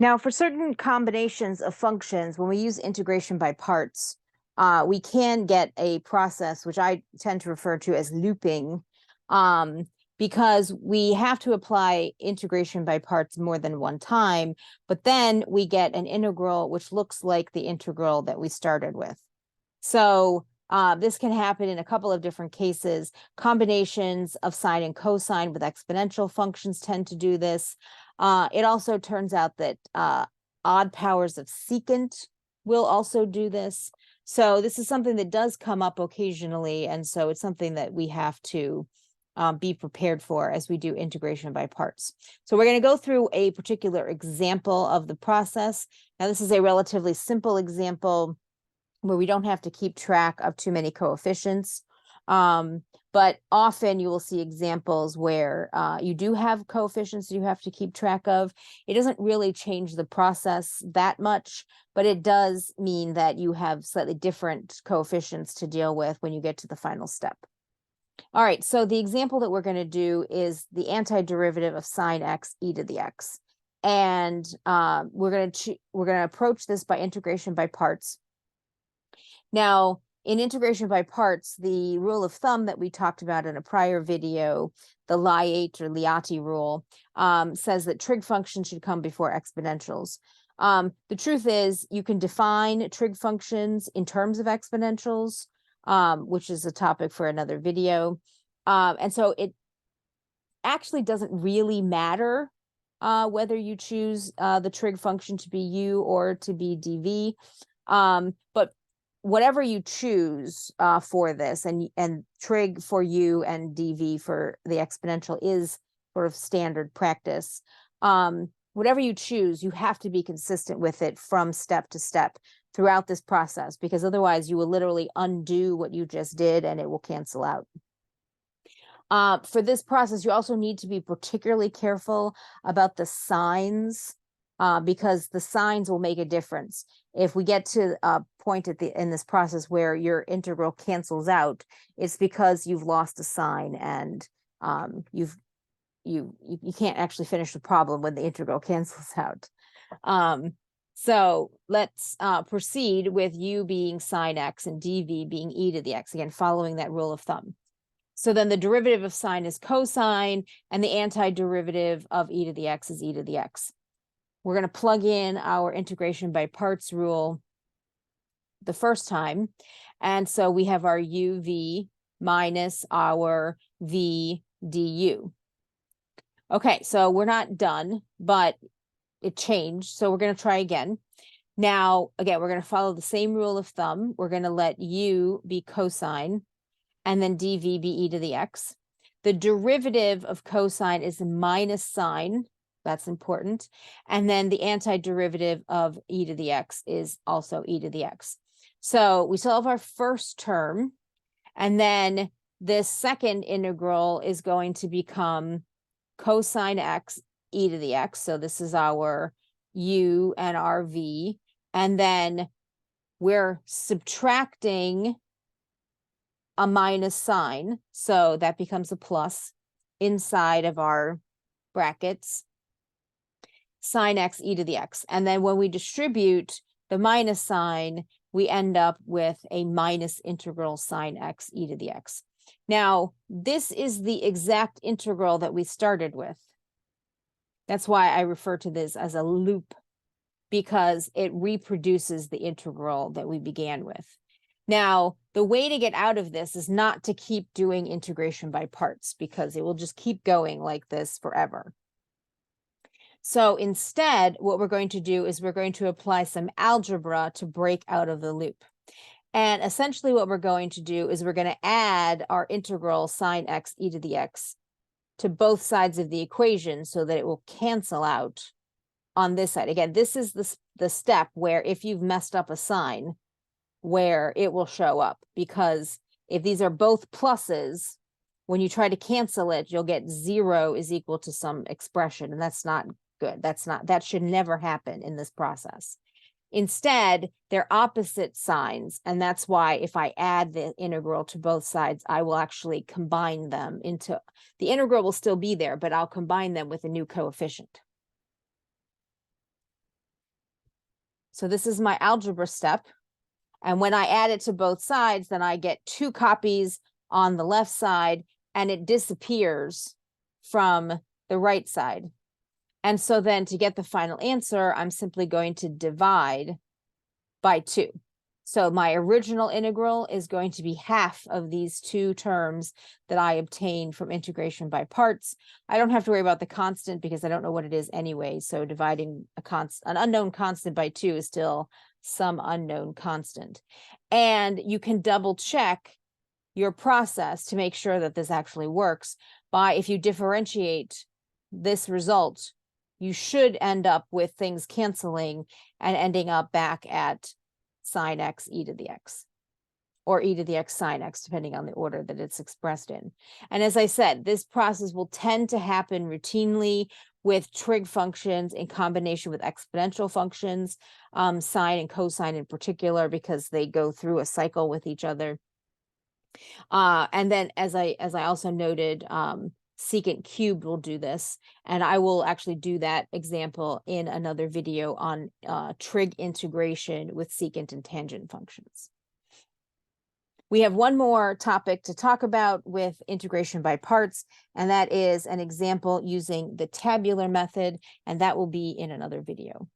Now, for certain combinations of functions, when we use integration by parts, we can get a process, which I tend to refer to as looping, because we have to apply integration by parts more than one time, but then we get an integral which looks like the integral that we started with. So this can happen in a couple of different cases. Combinations of sine and cosine with exponential functions tend to do this. It also turns out that odd powers of secant will also do this. So this is something that does come up occasionally, and so it's something that we have to be prepared for as we do integration by parts. So we're going to go through a particular example of the process. Now, this is a relatively simple example where we don't have to keep track of too many coefficients. But often you will see examples where you do have coefficients you have to keep track of. It doesn't really change the process that much, but it does mean that you have slightly different coefficients to deal with when you get to the final step. All right, so the example that we're going to do is the antiderivative of sine x e to the x. And we're going to approach this by integration by parts. Now, in integration by parts, the rule of thumb that we talked about in a prior video, the Liate or Liati rule, says that trig functions should come before exponentials. The truth is, you can define trig functions in terms of exponentials, which is a topic for another video. And so it actually doesn't really matter whether you choose the trig function to be u or to be dv. But whatever you choose for this, and trig for u and dv for the exponential is sort of standard practice. Whatever you choose, you have to be consistent with it from step to step throughout this process, because otherwise you will literally undo what you just did and it will cancel out. For this process, you also need to be particularly careful about the signs, because the signs will make a difference. If we get to a point in this process where your integral cancels out, it's because you've lost a sign, and you can't actually finish the problem when the integral cancels out. So let's proceed with u being sine x and dv being e to the x, again following that rule of thumb. So then the derivative of sine is cosine, and the antiderivative of e to the x is e to the x. We're going to plug in our integration by parts rule the first time. And so we have our uv minus our v du. Okay, so we're not done, but it changed. So we're going to try again. Now, again, we're going to follow the same rule of thumb. We're going to let u be cosine, and then dv be e to the x. The derivative of cosine is minus sine. That's important. And then the antiderivative of e to the x is also e to the x. So we still have our first term. And then this second integral is going to become cosine x e to the x. So this is our u and our v. And then we're subtracting a minus sign, so that becomes a plus inside of our brackets, sine x e to the x. And then when we distribute the minus sign, we end up with a minus integral sine x e to the x. Now, this is the exact integral that we started with. That's why I refer to this as a loop, because it reproduces the integral that we began with. Now, the way to get out of this is not to keep doing integration by parts, because it will just keep going like this forever. So instead, what we're going to do is we're going to apply some algebra to break out of the loop. And essentially what we're going to do is we're going to add our integral sine x e to the x to both sides of the equation so that it will cancel out on this side. Again, this is the step where if you've messed up a sign, where it will show up, because if these are both pluses, when you try to cancel it, you'll get 0 is equal to some expression, and that's not good. That should never happen in this process. Instead, they're opposite signs, and that's why if I add the integral to both sides, I will actually combine them into, the integral will still be there, but I'll combine them with a new coefficient. So this is my algebra step. And when I add it to both sides, then I get 2 copies on the left side and it disappears from the right side. And so then to get the final answer, I'm simply going to divide by 2. So my original integral is going to be half of these 2 terms that I obtained from integration by parts. I don't have to worry about the constant because I don't know what it is anyway. So dividing an unknown constant by 2 is still some unknown constant. And you can double check your process to make sure that this actually works by, if you differentiate this result, you should end up with things canceling and ending up back at sine x e to the x, or e to the x sine x, depending on the order that it's expressed in. And as I said, this process will tend to happen routinely with trig functions in combination with exponential functions, sine and cosine in particular, because they go through a cycle with each other. And then as I also noted, secant cubed will do this, and I will actually do that example in another video on trig integration with secant and tangent functions. We have one more topic to talk about with integration by parts, and that is an example using the tabular method, and that will be in another video.